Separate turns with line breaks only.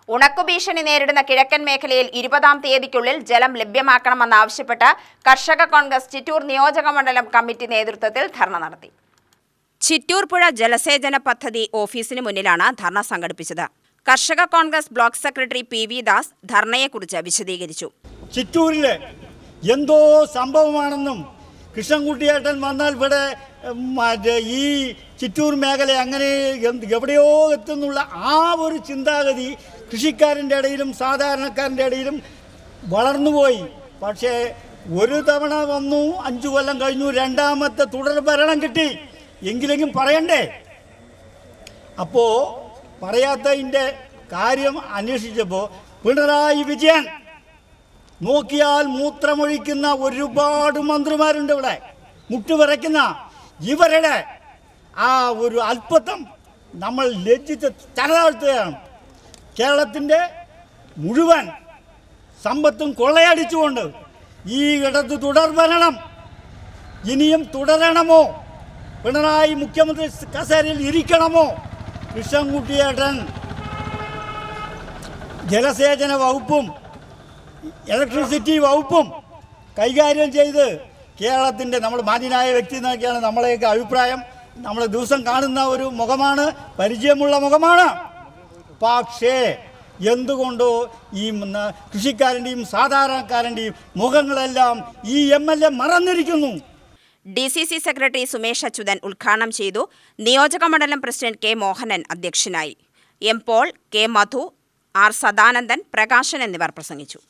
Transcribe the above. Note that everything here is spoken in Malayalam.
ഉണക്കുഭീഷണി നേരിടുന്ന കിഴക്കൻ മേഖലയിൽ 20-ാം തീയതിക്കുള്ളിൽ ജലം ലഭ്യമാക്കണമെന്നാവശ്യപ്പെട്ട് കർഷക കോൺഗ്രസ് ചിറ്റൂർ നിയോജക മണ്ഡലം കമ്മിറ്റി നേതൃത്വത്തിൽ ധർണ നടത്തി. ചിറ്റൂർ പുഴ ജലസേചന പദ്ധതി ഓഫീസിന് മുന്നിലാണ് ധർണ സംഘടിപ്പിച്ചത്. കർഷക Congress block secretary PV Das ധർണയെക്കുറിച്ച് വിശദീകരിച്ചു.
ചിറ്റൂരിലെ എന്തോ സംഭവമാണെന്നും കൃഷ്ണൻകുട്ടിയേട്ടൻ വന്നാൽ ഇവിടെ ഈ ചിറ്റൂർ മേഖല അങ്ങനെ എവിടെയോ എത്തുന്നുള്ള ആ ഒരു ചിന്താഗതി കൃഷിക്കാരൻ്റെ ഇടയിലും സാധാരണക്കാരൻ്റെ ഇടയിലും വളർന്നുപോയി. പക്ഷേ ഒരു തവണ വന്നു, 5 കൊല്ലം കഴിഞ്ഞു, രണ്ടാമത്തെ തുടർ ഭരണം കിട്ടി, എങ്കിലെങ്കിലും പറയണ്ടേ? അപ്പോൾ പറയാത്തതിൻ്റെ കാര്യം അന്വേഷിച്ചപ്പോൾ പിണറായി വിജയൻ നോക്കിയാൽ മൂത്രമൊഴിക്കുന്ന ഒരുപാട് മന്ത്രിമാരുണ്ട് ഇവിടെ, മുട്ടുവിറയ്ക്കുന്ന ഇവരുടെ ആ ഒരു അല്പത്വം നമ്മൾ ലജ്ജിച്ച് തലതാഴ്ത്തുകയാണ്. കേരളത്തിൻ്റെ മുഴുവൻ സമ്പത്തും കൊള്ളയടിച്ചുകൊണ്ട് ഈ ഇടത് തുടർ ഭരണം ഇനിയും തുടരണമോ? പിണറായി മുഖ്യമന്ത്രി കസേരയിൽ ഇരിക്കണമോ? കൃഷ്ണൻകുട്ടിയേട്ടൻ ജലസേചന വകുപ്പും ഇലക്ട്രിസിറ്റി വകുപ്പും കൈകാര്യം ചെയ്ത് കേരളത്തിൻ്റെ, നമ്മൾ മാന്യനായ വ്യക്തി എന്നൊക്കെയാണ് നമ്മളെയൊക്കെ അഭിപ്രായം, നമ്മൾ ദിവസം കാണുന്ന ഒരു മുഖമാണ്, പരിചയമുള്ള മുഖമാണ്. പക്ഷേ എന്തുകൊണ്ടോ ഈ കൃഷിക്കാരൻ്റെയും സാധാരണക്കാരൻ്റെയും മുഖങ്ങളെല്ലാം ഈ MLA മറന്നിരിക്കുന്നു.
DCC secretary Sumesh Achuthan ഉദ്ഘാടനം ചെയ്തു. നിയോജക മണ്ഡലം പ്രസിഡന്റ് K മോഹനൻ അധ്യക്ഷനായി. M പോൾ, K മധു, R സദാനന്ദൻ, പ്രകാശൻ എന്നിവർ പ്രസംഗിച്ചു.